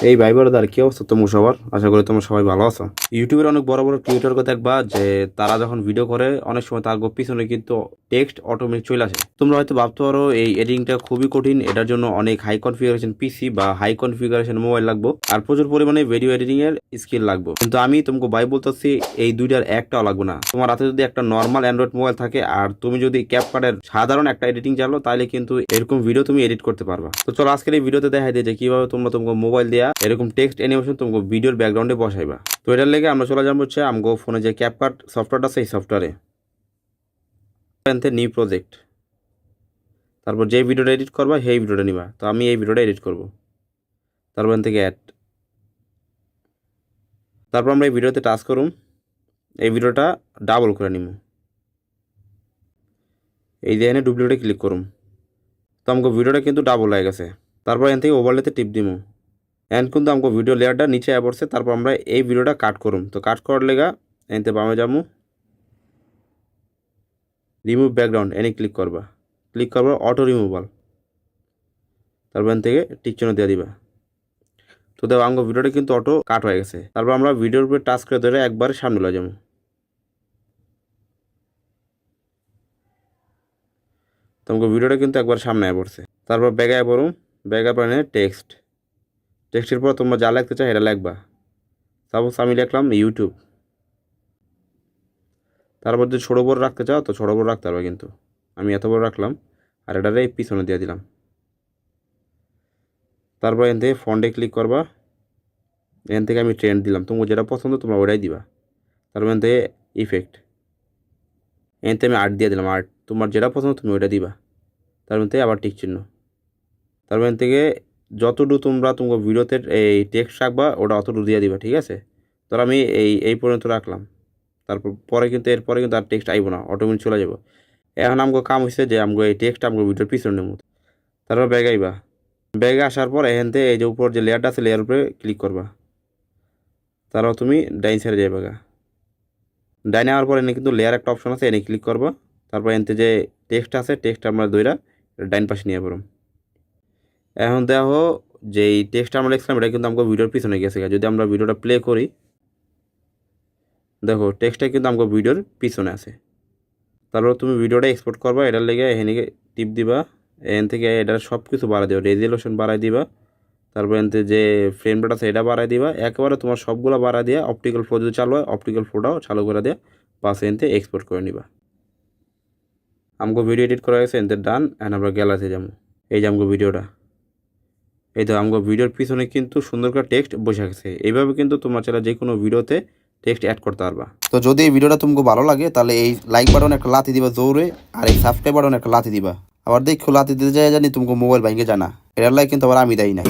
এই ভাই ব্রাদার কি অবস্থা তোমার সবার? আশা করি তোমরা সবাই ভালো আছো। ইউটিউবের অনেক বড় বড় ক্রিয়েটরকে দেখবা যে তারা যখন ভিডিও করে অনেক সময় তার পিছনে কিন্তু টেক্সট অটোমেটিক চলে আসে। তোমরা হয়তো ভাবতে পারো এই এডিটিংটা খুবই কঠিন, এটার জন্য অনেক হাই কনফিগারেশন পিসি বা হাই কনফিগারেশন মোবাইল লাগবে আর প্রচুর পরিমাণে ভিডিও এডিটিং এর স্কিল লাগবে। কিন্তু আমি তোমাকে ভাই বলতেছি এই দুইটার একটাও লাগবে না। তোমার হাতে যদি একটা নর্মাল অ্যান্ড্রয়েড মোবাইল থাকে আর তুমি যদি ক্যাপকাটের সাধারণ একটা এডিটিং চালো তাহলে কিন্তু এরকম ভিডিও তুমি এডিট করতে পারবা। তো চলো আজকের এই ভিডিওতে দেখাই দিই যে কিভাবে তোমরা তোমাকে মোবাইল দিয়া এরকম টেক্সট অ্যানিমেশন তোমাকে ভিডিওর ব্যাকগ্রাউন্ডে বসাইবা। তো এটার লেগে আমরা চলে যাবো হচ্ছে আমগো ফোনে যে ক্যাপকাট সফটওয়্যারটা আছে এই সফটওয়্যারে নিউ প্রজেক্ট, তারপর যে ভিডিওটা এডিট করবা সেই ভিডিওটা নিবা। তো আমি এই ভিডিওটা এডিট করব, তারপর এখান থেকে অ্যাড, তারপর আমরা এই ভিডিওতে টাচ করুম, এই ভিডিওটা ডাবল করে নিব, এই যে এখানে ডুপ্লিকেটে ক্লিক করুম। তো আমাকে ভিডিওটা কিন্তু ডাবল হয়ে গেছে। তারপর এখান থেকে ওভারলেতে টিপ দিব, এখন কিন্তু আমাকে ভিডিও লেয়ারটা নিচে পড়ছে। তারপর আমরা এই ভিডিওটা কাট করুম। তো কাট করার লেগা এনতে বামে যাবো, রিমুভ ব্যাকগ্রাউন্ড এনে ক্লিক করবা, ক্লিক করবা অটো রিমুভাল, তারপর এখান থেকে টিক চিহ্ন দিয়ে দিবা। তো দেখো আমাকে ভিডিওটা কিন্তু অটো কাট হয়ে গেছে। তারপর আমরা ভিডিওর উপরে টাচ করে ধরে একবারে সামনে লয়ে যাবো। তো আমাকে ভিডিওটা কিন্তু একবার সামনে পড়ছে। তারপর ব্যাগায় পড়ুম, ব্যাগায় পড়ে টেক্সটের পর তোমরা যা লিখতে চাও এটা লিখবা। সাপোজ আমি লিখলাম ইউটিউব, তারপর যদি ছোটো বড় রাখতে চাও তো ছোটো বড় রাখতে পারবে, কিন্তু আমি এত বড় রাখলাম আর এটারে পিছনে দিয়ে দিলাম। তারপর এখান থেকে ফন্টে ক্লিক করবা, এখান থেকে আমি ট্রেন্ড দিলাম, তোমার যেটা পছন্দ তোমরা ওটাই দিবা। তারপর এখান থেকে ইফেক্ট, এখান থেকে আমি আর্ট দিয়ে দিলাম, আর্ট তোমার যেটা পছন্দ তুমি ওইটা দিবা। তার মধ্যে আবার টিক চিহ্ন। তারপর এখান থেকে যতটুকু তোমরা তোমার ভিডিওতে এই টেক্সট রাখবা ওটা অতটুকু দিয়ে দিবা, ঠিক আছে? ধর আমি এই পর্যন্ত রাখলাম, তারপর পরে কিন্তু এরপরে কিন্তু আর টেক্সট আইব না, অটোমেটিক চলে যাব। এখন আমাকে কাম হয়েছে যে আমাকে এই টেক্সট আমাকে ভিডিওর পিছনে নেব। তারপর ব্যাগ আইবা, ব্যাগে আসার পর এখান থেকে এই যে উপর যে লেয়ারটা আছে লেয়ার উপরে ক্লিক করবা। তারপর তুমি ডাইন সাইডে যাবে, ডাইনে যাওয়ার পর এনে কিন্তু লেয়ার একটা অপশন আছে, এনে ক্লিক করবা। তারপর এনতে যে টেক্সট আছে টেক্সট আমরা দইরা ডাইন পাশে নিয়ে পড়ুম। এখন দেখো যে এই টেক্সট আমরা লিখছিলাম এটা কিন্তু আমাকে ভিডিওর পিছনে গেছে। যদি আমরা ভিডিওটা প্লে করি দেখো টেক্সটটা কিন্তু আমাকে ভিডিওর পিছনে আছে। তারপর তুমি ভিডিওটা এক্সপোর্ট করবা, এটার লেগে এখানে টিপ দিবা, এখান থেকে এটার সব কিছু বাড়াই দিবা, রেজুলেশন বাড়াই দিবা। তারপর এনতে যে ফ্রেম রেট আছে এটা বাড়াই দিবা, একেবারে তোমার সবগুলো বাড়াই দিয়া অপটিক্যাল ফ্লো যদি চালু হয় অপটিক্যাল ফ্লোটাও চালু করে দেয়া, পাশে এনতে এক্সপোর্ট করে নিবা। আমাকে ভিডিও এডিট করা গেছে, এনতে ডান। এখন আমরা গ্যালারিতে যাবো, এই যে আমাকে ভিডিওটা, এই তো আমাকে ভিডিওর পিছনে কিন্তু সুন্দর করে টেক্সট বসে গেছে। এইভাবে কিন্তু তোমরা চাইলে যে কোনো ভিডিওতে টেক্সট অ্যাড করতে পারবা। তো যদি এই ভিডিওটা তোমাকে ভালো লাগে তাহলে এই লাইক বাটন একটা লাথি দিবা জোরে, আর এই সাবস্ক্রাইব বাটন একটা লাথি দিবা। আবার দেখো লাথি দিতে যায় জানি তোমাকে মোবাইল ভাঙে জানা, এটার লাগে কিন্তু আবার আমি দেই না।